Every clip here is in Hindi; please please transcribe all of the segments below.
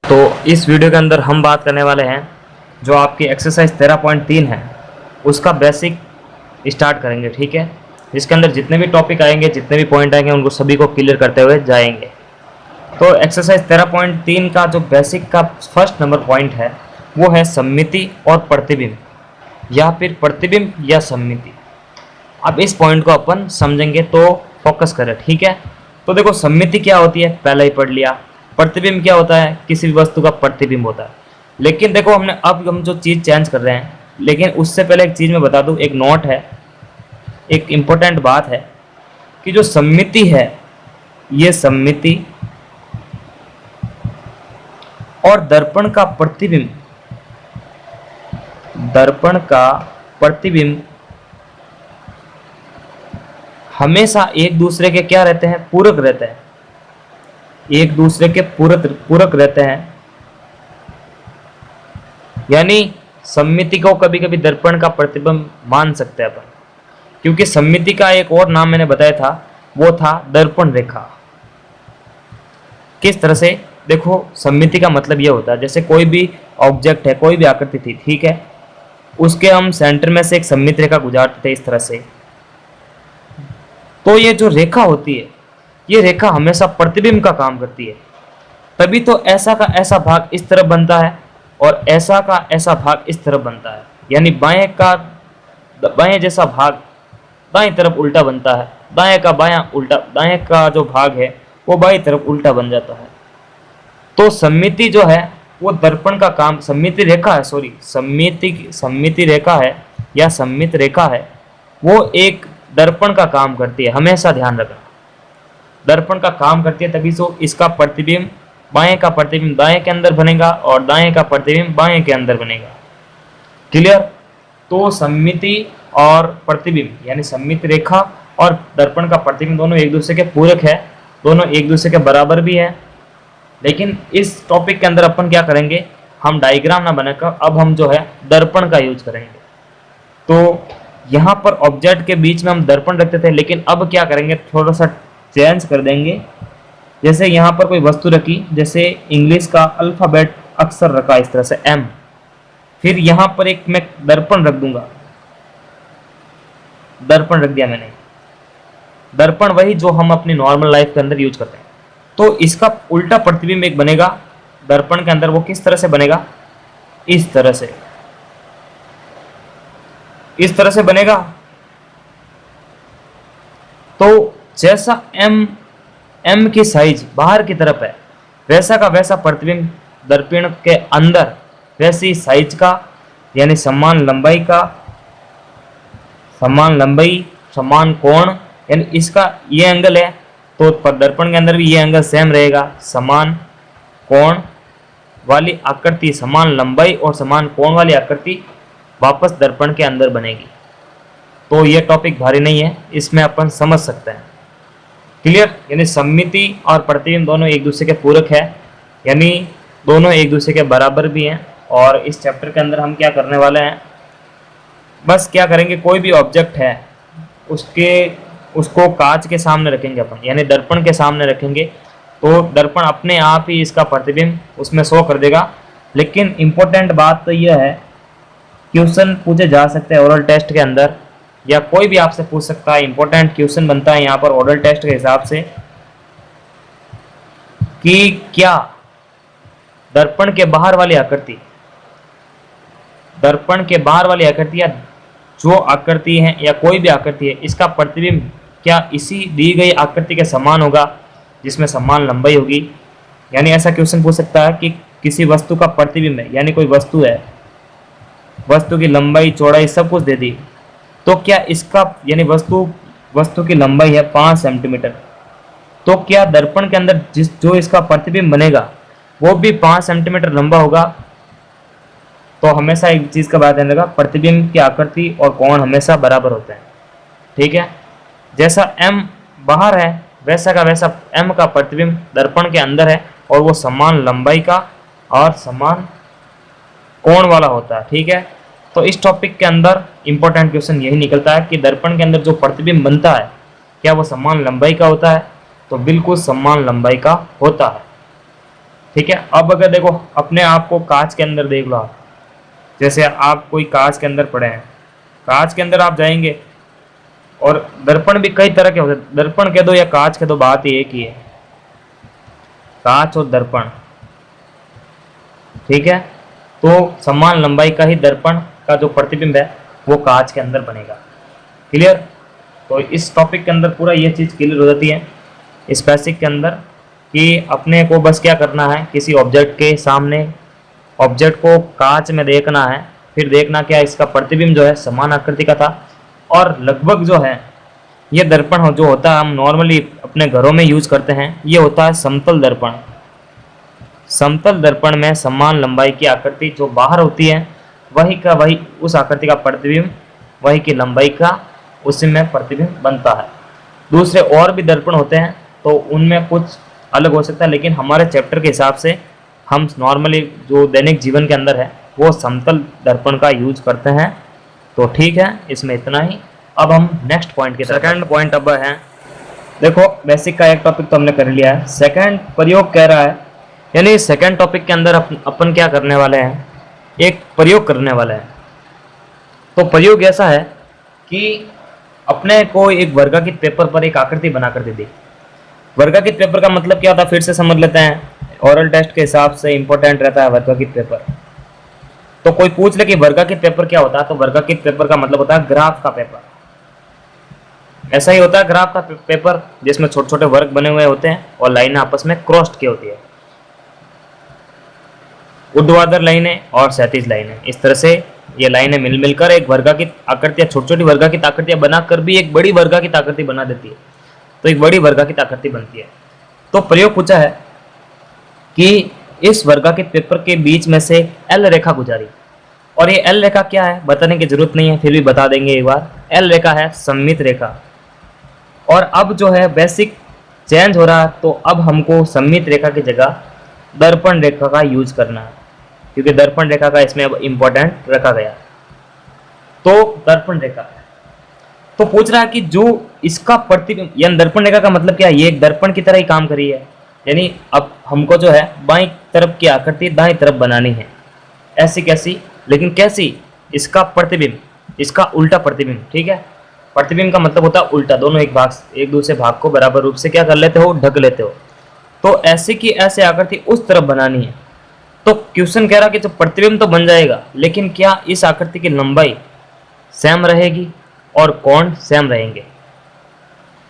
तो इस वीडियो के अंदर हम बात करने वाले हैं जो आपकी एक्सरसाइज 13.3 है उसका बेसिक स्टार्ट करेंगे। ठीक है, इसके अंदर जितने भी टॉपिक आएंगे, जितने भी पॉइंट आएंगे, उनको सभी को क्लियर करते हुए जाएंगे। तो एक्सरसाइज 13.3 का जो बेसिक का फर्स्ट नंबर पॉइंट है वो है सममिति और प्रतिबिंब, या फिर प्रतिबिंब या सममिति। अब इस पॉइंट को अपन समझेंगे तो फोकस करें। ठीक है, तो देखो सममिति क्या होती है पहले ही पढ़ लिया। प्रतिबिंब क्या होता है, किसी भी वस्तु का प्रतिबिंब होता है। लेकिन देखो हम जो चीज़ चेंज कर रहे हैं, लेकिन उससे पहले एक चीज़ मैं बता दूं, एक नोट है, एक इम्पोर्टेंट बात है कि जो सममिति है, ये सममिति और दर्पण का प्रतिबिंब, दर्पण का प्रतिबिंब हमेशा एक दूसरे के क्या रहते हैं, पूरक रहते हैं, एक दूसरे के पूरक रहते हैं। यानी सममिति को कभी कभी दर्पण का प्रतिबिंब मान सकते हैं अपन, क्योंकि सममिति का एक और नाम मैंने बताया था, वो था दर्पण रेखा। किस तरह से, देखो सममिति का मतलब ये होता है जैसे कोई भी ऑब्जेक्ट है, कोई भी आकृति थी, ठीक है, उसके हम सेंटर में से एक सममित रेखा गुजारते थे इस तरह से। तो ये जो रेखा होती है, ये रेखा हमेशा प्रतिबिंब का काम करती है। तभी तो ऐसा का ऐसा भाग इस तरफ बनता है और ऐसा का ऐसा भाग इस तरफ बनता है। यानी बाएं जैसा भाग दाएं तरफ उल्टा बनता है, दाएं का बायां उल्टा, दाएं का जो भाग है वो बाईं तरफ उल्टा बन जाता है। तो सममिति जो है वो दर्पण का काम, सममिति रेखा है, सॉरी सममिति रेखा है या सममित रेखा है, वो एक दर्पण का काम करती है। हमेशा ध्यान रखना, दर्पण का काम करती है, तभी तो इसका प्रतिबिंब, बाएं का प्रतिबिंब दाएं के अंदर बनेगा और दाएं का प्रतिबिंब बाएं के अंदर बनेगा। क्लियर? तो सममिति और प्रतिबिंब यानी सममित रेखा और दर्पण का प्रतिबिंब दोनों एक दूसरे के पूरक है, दोनों एक दूसरे के बराबर भी है। लेकिन इस टॉपिक के अंदर अपन क्या करेंगे, हम डायग्राम ना बनाकर अब हम जो है दर्पण का यूज करेंगे। तो यहाँ पर ऑब्जेक्ट के बीच में हम दर्पण रखते थे, लेकिन अब क्या करेंगे, थोड़ा सा चेंज कर देंगे। जैसे यहाँ पर कोई वस्तु रखी, जैसे इंग्लिश का अल्फाबेट अक्षर रखा इस तरह से M, फिर यहाँ पर एक मैं दर्पण रख दूंगा, दर्पण रख दिया मैंने। दर्पण वही जो हम अपनी नॉर्मल लाइफ के अंदर यूज करते हैं। तो इसका उल्टा प्रतिबिंब एक बनेगा दर्पण के अंदर, वो किस तरह से बनेगा, इस तरह से, इस तरह से बनेगा। तो जैसा M की साइज बाहर की तरफ है, वैसा का वैसा प्रतिबिंब दर्पण के अंदर वैसी साइज का, यानी समान लंबाई का, समान लंबाई समान कोण, यानी इसका ये एंगल है तो दर्पण के अंदर भी ये एंगल सेम रहेगा, समान कोण वाली आकृति, समान लंबाई और समान कोण वाली आकृति वापस दर्पण के अंदर बनेगी। तो ये टॉपिक भारी नहीं है, इसमें अपन समझ सकते हैं। क्लियर? यानी सममिति और प्रतिबिंब दोनों एक दूसरे के पूरक है, यानी दोनों एक दूसरे के बराबर भी हैं। और इस चैप्टर के अंदर हम क्या करने वाले हैं, बस क्या करेंगे, कोई भी ऑब्जेक्ट है उसको कांच के सामने रखेंगे अपन, यानी दर्पण के सामने रखेंगे, तो दर्पण अपने आप ही इसका प्रतिबिंब उसमें शो कर देगा। लेकिन इम्पोर्टेंट बात तो यह है, क्वेश्चन पूछे जा सकते हैं ओरल टेस्ट के अंदर, या कोई भी आपसे पूछ सकता है। इंपॉर्टेंट क्वेश्चन बनता है यहाँ पर ओरल टेस्ट के हिसाब से कि क्या दर्पण के बाहर वाली आकृति, दर्पण के बाहर वाली आकृति या जो आकृति है या कोई भी आकृति है, इसका प्रतिबिंब क्या इसी दी गई आकृति के समान होगा जिसमें समान लंबाई होगी। यानी ऐसा क्वेश्चन पूछ सकता है कि किसी वस्तु का प्रतिबिंब है, यानी कोई वस्तु है, वस्तु की लंबाई चौड़ाई सब कुछ दे दी, तो क्या इसका, यानी वस्तु की लंबाई है 5 सेंटीमीटर, तो क्या दर्पण के अंदर जो इसका प्रतिबिंब बनेगा वो भी 5 सेंटीमीटर लंबा होगा। तो हमेशा एक चीज़ का बात ध्यान रखा, प्रतिबिंब की आकृति और कोण हमेशा बराबर होते हैं। ठीक है, जैसा M बाहर है वैसा का वैसा M का प्रतिबिंब दर्पण के अंदर है और वो समान लंबाई का और समान कोण वाला होता है। ठीक है, तो इस टॉपिक के अंदर इंपॉर्टेंट क्वेश्चन यही निकलता है कि दर्पण के अंदर जो प्रतिबिंब बनता है क्या वो समान लंबाई का होता है, तो बिल्कुल समान लंबाई का होता है। ठीक है। अब अगर देखो अपने आप को कांच के अंदर देख लो आप, जैसे आप कोई कांच के अंदर पड़े हैं, कांच के अंदर आप जाएंगे और दर्पण भी कई तरह के होते हैं, दर्पण कह दो या कांच कह दो, बात ही एक ही है, कांच और दर्पण, ठीक है। तो समान लंबाई का ही दर्पण का जो प्रतिबिंब है वो कांच के अंदर बनेगा। क्लियर? तो इस टॉपिक के अंदर पूरा ये चीज़ क्लियर हो जाती है इस बेसिक के अंदर, कि अपने को बस क्या करना है, किसी ऑब्जेक्ट के सामने ऑब्जेक्ट को कांच में देखना है, फिर देखना क्या इसका प्रतिबिंब जो है समान आकृति का था, और लगभग जो है ये दर्पण हो जो होता है हम नॉर्मली अपने घरों में यूज करते हैं, ये होता है समतल दर्पण। समतल दर्पण में समान लंबाई की आकृति जो बाहर होती है वही का वही उस आकृति का प्रतिबिंब वही की लंबाई का उसी में प्रतिबिंब बनता है। दूसरे और भी दर्पण होते हैं तो उनमें कुछ अलग हो सकता है, लेकिन हमारे चैप्टर के हिसाब से हम नॉर्मली जो दैनिक जीवन के अंदर है वो समतल दर्पण का यूज करते हैं। तो ठीक है, इसमें इतना ही। अब हम नेक्स्ट पॉइंट के सेकंड पॉइंट अब है, देखो बेसिक का एक टॉपिक तो हमने कर लिया है, सेकंड प्रयोग कह रहा है, यानी सेकंड टॉपिक के अंदर अपन क्या करने वाले हैं, एक प्रयोग करने वाले हैं। तो प्रयोग ऐसा है कि अपने को एक वर्गाकृत पेपर पर एक आकृति बना कर दे दी। वर्गाकृत पेपर का मतलब क्या होता है फिर से समझ लेते हैं, ओरल टेस्ट के हिसाब से इंपॉर्टेंट रहता है वर्गाकृत पेपर। तो कोई पूछ ले कि वर्गाकृत पेपर क्या होता है, तो वर्गाकृत पेपर का मतलब होता है ग्राफ का पेपर। ऐसा ही होता है ग्राफ का पेपर, जिसमें छोटे छोटे वर्ग बने हुए होते हैं और लाइनें आपस में क्रॉस्ड की होती है, ऊर्ध्वाधर लाइनें और क्षैतिज लाइनें। इस तरह से ये लाइनें मिल मिलकर एक वर्गाकृत आकृतियां, छोटी छोटी वर्गाकृत आकृतियां बनाकर भी एक बड़ी वर्गाकृत आकृति बना देती है। तो एक बड़ी वर्गाकृत आकृति बनती है। तो प्रयोग पूछा है कि इस वर्गाकृत पेपर के बीच में से एल रेखा गुजारी, और ये एल रेखा क्या है बताने की जरूरत नहीं है, फिर भी बता देंगे एक बार। एल रेखा है सममित रेखा। और अब जो है बेसिक चेंज हो रहा है, तो अब हमको सममित रेखा की जगह दर्पण रेखा का यूज करना है, क्योंकि दर्पण रेखा का इसमें अब इम्पोर्टेंट रखा गया। तो दर्पण रेखा है, तो पूछ रहा है कि जो इसका प्रतिबिंब, यानी दर्पण रेखा का मतलब क्या है, ये एक दर्पण की तरह ही काम करी है। यानी अब हमको जो है बाईं तरफ की आकृति दाईं तरफ बनानी है। ऐसी कैसी, लेकिन कैसी, इसका प्रतिबिंब, इसका उल्टा प्रतिबिंब। ठीक है, प्रतिबिंब का मतलब होता है उल्टा, दोनों एक दूसरे भाग को बराबर रूप से क्या कर लेते हो, ढक लेते हो। तो ऐसे की ऐसे आकृति उस तरफ बनानी है। तो क्वेश्चन कह रहा कि जो प्रतिबिंब तो बन जाएगा, लेकिन क्या इस आकृति की लंबाई सेम रहेगी और कोण सेम रहेंगे।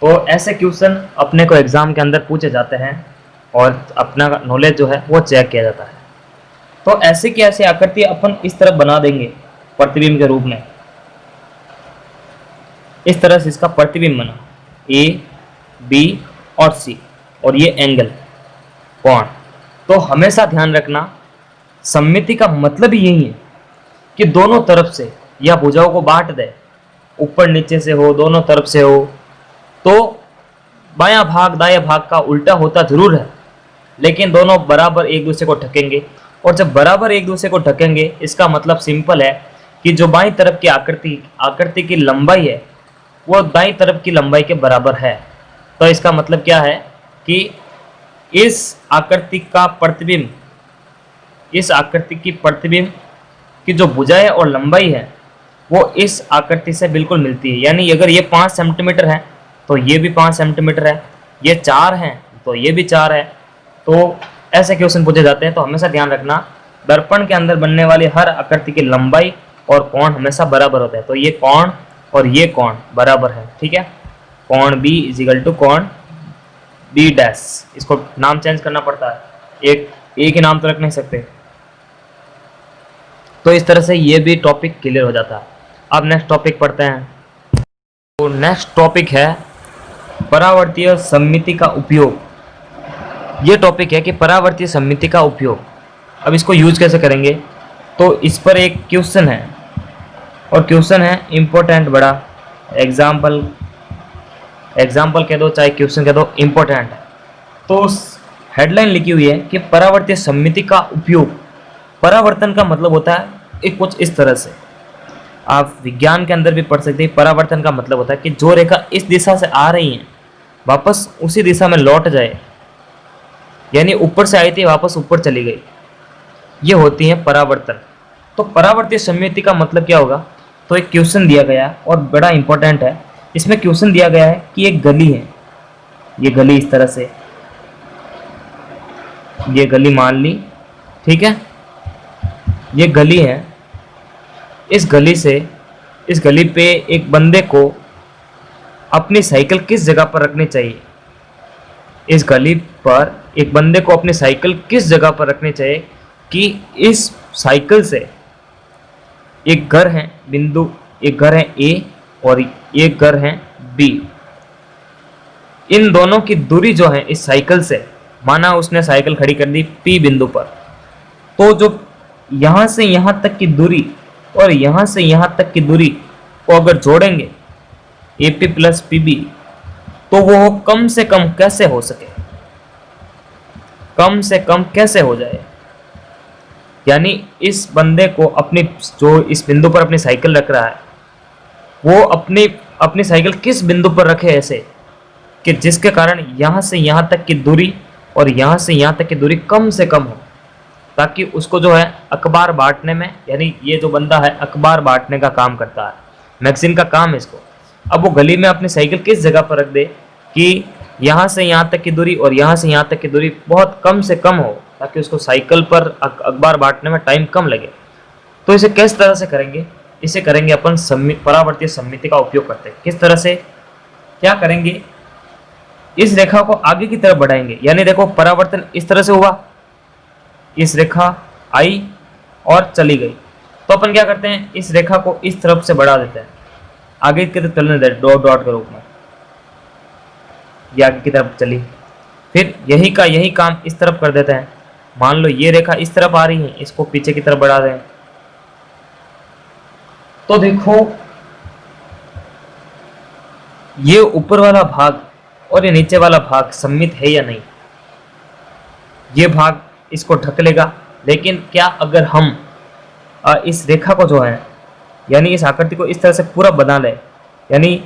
तो ऐसे क्वेश्चन अपने को एग्जाम के अंदर पूछे जाते हैं और अपना नॉलेज जो है वो चेक किया जाता है। तो ऐसे की ऐसी आकृति अपन इस तरफ बना देंगे प्रतिबिंब के रूप में। इस तरह से इसका प्रतिबिंब बना, ए, बी और सी, और ये एंगल कोण। तो हमेशा ध्यान रखना, सममिति का मतलब ही यही है कि दोनों तरफ से या भुजाओं को बांट दे, ऊपर नीचे से हो, दोनों तरफ से हो। तो बायां भाग दायां भाग का उल्टा होता जरूर है, लेकिन दोनों बराबर एक दूसरे को ढकेंगे। और जब बराबर एक दूसरे को ढकेंगे, इसका मतलब सिंपल है कि जो बाईं तरफ की आकृति की लंबाई है वो दाईं तरफ की लंबाई के बराबर है। तो इसका मतलब क्या है कि इस आकृति का प्रतिबिंब, इस आकृति की प्रतिबिंब की जो भुजाएं और लंबाई है वो इस आकृति से बिल्कुल मिलती है। यानी अगर ये 5 सेंटीमीटर है तो ये भी 5 सेंटीमीटर है, ये 4 है तो ये भी 4 है। तो ऐसे क्वेश्चन पूछे जाते हैं। तो हमेशा ध्यान रखना, दर्पण के अंदर बनने वाली हर आकृति की लंबाई और कोण हमेशा बराबर होता है। तो ये कोण और ये कोण बराबर है। ठीक है, कोण B इजिकल टू कोण B डैश। इसको नाम चेंज करना पड़ता है, एक ही नाम तो रख नहीं सकते। तो इस तरह से ये भी टॉपिक क्लियर हो जाता है। अब नेक्स्ट टॉपिक पढ़ते हैं। तो नेक्स्ट टॉपिक है परावर्तीय सममिति का उपयोग। ये टॉपिक है कि परावर्तीय सममिति का उपयोग। अब इसको यूज कैसे करेंगे, तो इस पर एक क्वेश्चन है, और क्वेश्चन है इम्पोर्टेंट बड़ा, एग्जाम्पल कह दो चाहे क्वेश्चन कह दो, इम्पोर्टेंट है। तो हेडलाइन लिखी हुई है कि परावर्तीय सममिति का उपयोग। परावर्तन का मतलब होता है एक कुछ इस तरह से, आप विज्ञान के अंदर भी पढ़ सकते हैं। परावर्तन का मतलब होता है कि जो रेखा इस दिशा से आ रही है वापस उसी दिशा में लौट जाए। यानी ऊपर से आई थी वापस ऊपर चली गई, ये होती है परावर्तन। तो परावर्तीय सममिति का मतलब क्या होगा? तो एक क्वेश्चन दिया गया है और बड़ा इंपॉर्टेंट है। इसमें क्वेश्चन दिया गया है कि एक गली है, ये गली इस तरह से, ये गली मान ली, ठीक है, ये गली है। इस गली पे एक बंदे को अपनी साइकिल किस जगह पर रखनी चाहिए? इस गली पर एक बंदे को अपनी साइकिल किस जगह पर रखनी चाहिए कि इस साइकिल से एक घर है बिंदु, एक घर है ए और एक घर है बी, इन दोनों की दूरी जो है इस साइकिल से, माना उसने साइकिल खड़ी कर दी पी बिंदु पर, तो जो यहां से यहां तक की दूरी और यहां से यहां तक की दूरी को अगर जोड़ेंगे A P plus P B, तो वो कम से कम कैसे हो सके, कम से कम कैसे हो जाए? यानी इस बंदे को अपनी, जो इस बिंदु पर अपनी साइकिल रख रहा है, वो अपनी साइकिल किस बिंदु पर रखे ऐसे कि जिसके कारण यहां से यहां तक की दूरी और यहां से यहां तक की दूरी कम से कम हो, ताकि उसको जो है अखबार बांटने में, यानी ये जो बंदा है अखबार बांटने का काम करता है, मैगजीन का काम है इसको। अब वो गली में अपनी साइकिल किस जगह पर रख दे कि यहाँ से यहाँ तक की दूरी और यहाँ से यहाँ तक की दूरी बहुत कम से कम हो, ताकि उसको साइकिल पर अखबार बांटने में टाइम कम लगे। तो इसे किस तरह से करेंगे? इसे करेंगे अपन परावर्तीय सममिति का उपयोग करते हैं। किस तरह से, क्या करेंगे? इस रेखा को आगे की तरफ बढ़ाएंगे, यानी देखो परावर्तन इस तरह से हुआ, इस रेखा आई और चली गई, तो अपन क्या करते हैं, इस रेखा को इस तरफ से बढ़ा देते हैं, आगे की तरफ चलने देते, डॉट डॉट के रूप में, ये आगे की तरफ चली। फिर यही का यही काम इस तरफ कर देते हैं। मान लो ये रेखा इस तरफ आ रही है, इसको पीछे की तरफ बढ़ा दें, तो देखो ये ऊपर वाला भाग और ये नीचे वाला भाग सममित है या नहीं? ये भाग इसको ढक लेगा, लेकिन क्या अगर हम इस रेखा को जो है, यानी इस आकृति को इस तरह से पूरा बना ले, यानी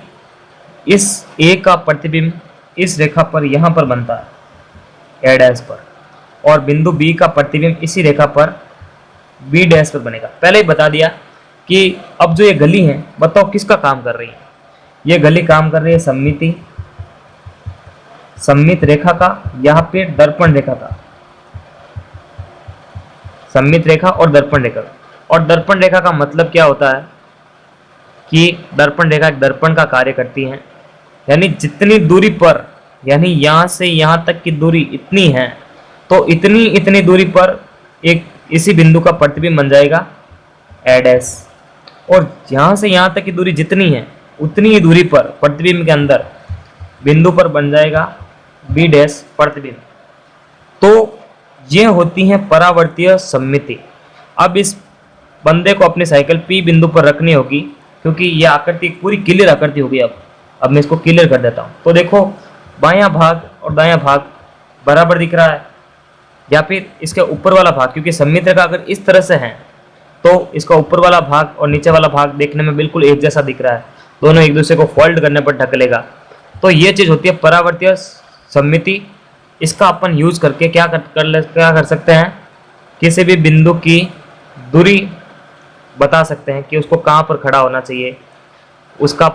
इस ए का प्रतिबिंब इस रेखा पर यहाँ पर बनता है ए डैश पर, और बिंदु बी का प्रतिबिंब इसी रेखा पर बी डैश पर बनेगा। पहले ही बता दिया कि अब जो ये गली है, बताओ किसका काम कर रही है? ये गली काम कर रही है सममित रेखा का, यहाँ पे दर्पण रेखा का, सममित रेखा और दर्पण रेखा। और दर्पण रेखा का मतलब क्या होता है कि दर्पण रेखा एक दर्पण का कार्य करती है, यानी जितनी दूरी पर, यानी यहाँ से यहाँ तक की दूरी इतनी है, तो इतनी दूरी पर एक इसी बिंदु का प्रतिबिंब बन जाएगा ए डैश, और यहाँ से यहाँ तक की दूरी जितनी है उतनी ही दूरी पर प्रतिबिंब के अंदर बिंदु पर बन जाएगा बी डैश प्रतिबिंब। तो ये होती है परावर्तीय सममिति। अब इस बंदे को अपनी साइकिल पी बिंदु पर रखनी होगी, क्योंकि ये आकृति पूरी क्लियर आकृति होगी। अब मैं इसको क्लियर कर देता हूँ। तो देखो बायां भाग और दायां भाग बराबर दिख रहा है, या फिर इसके ऊपर वाला भाग, क्योंकि सममित रेखा अगर इस तरह से है तो इसका ऊपर वाला भाग और नीचे वाला भाग देखने में बिल्कुल एक जैसा दिख रहा है, दोनों एक दूसरे को फोल्ड करने पर ढक लेगा। तो ये चीज़ होती है परावर्तीय सममिति। इसका अपन यूज करके क्या कर सकते हैं, किसी भी बिंदु की दूरी बता सकते हैं कि उसको कहाँ पर खड़ा होना चाहिए, उसका,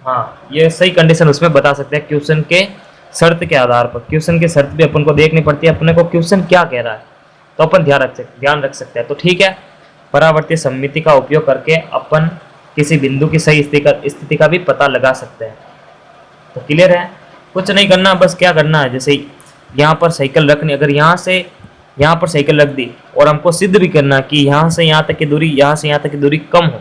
हाँ, ये सही कंडीशन उसमें बता सकते हैं क्वेश्चन के शर्त के आधार पर। क्वेश्चन की शर्त भी अपन को देखनी पड़ती है, अपने को क्वेश्चन क्या कह रहा है, तो अपन ध्यान रख सकते हैं। तो ठीक है, परावर्तीय सममिति का उपयोग करके अपन किसी बिंदु की सही स्थिति का भी पता लगा सकते हैं। तो क्लियर है, कुछ नहीं करना, बस क्या करना है, जैसे यहाँ पर साइकिल रखनी, अगर यहाँ से यहाँ पर साइकिल रख दी और हमको सिद्ध भी करना कि यहाँ से यहाँ तक की दूरी, यहाँ से यहाँ तक की दूरी कम हो,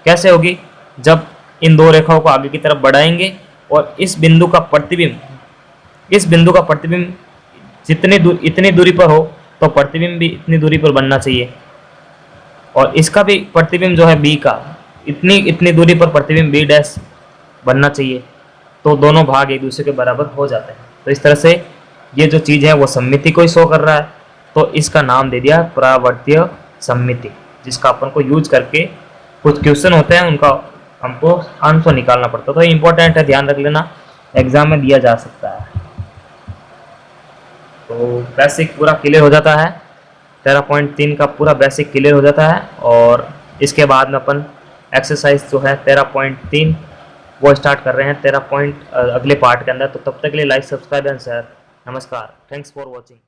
कैसे होगी? जब इन दो रेखाओं को आगे की तरफ बढ़ाएंगे और इस बिंदु का प्रतिबिंब इतनी दूरी पर हो, तो प्रतिबिंब भी इतनी दूरी पर बनना चाहिए, और इसका भी प्रतिबिंब जो है बी का इतनी दूरी पर प्रतिबिंब बी डैश बनना चाहिए, तो दोनों भाग एक दूसरे के बराबर हो जाते हैं। तो इस तरह से ये जो चीज़ है वो सममिति को ही शो कर रहा है, तो इसका नाम दे दिया परावर्तीय सममिति, जिसका अपन को यूज करके कुछ क्वेश्चन होते हैं उनका हमको आंसर निकालना पड़ता है। तो इंपॉर्टेंट है, ध्यान रख लेना, एग्जाम में दिया जा सकता है। तो बेसिक पूरा क्लियर हो जाता है, 13.3 का पूरा बेसिक क्लियर हो जाता है। और इसके बाद में अपन एक्सरसाइज जो है 13.3 वो स्टार्ट कर रहे हैं 13 पॉइंट अगले पार्ट के अंदर। तो तब तक के लिए लाइक, सब्सक्राइब एंड शेयर। नमस्कार, थैंक्स फॉर वॉचिंग।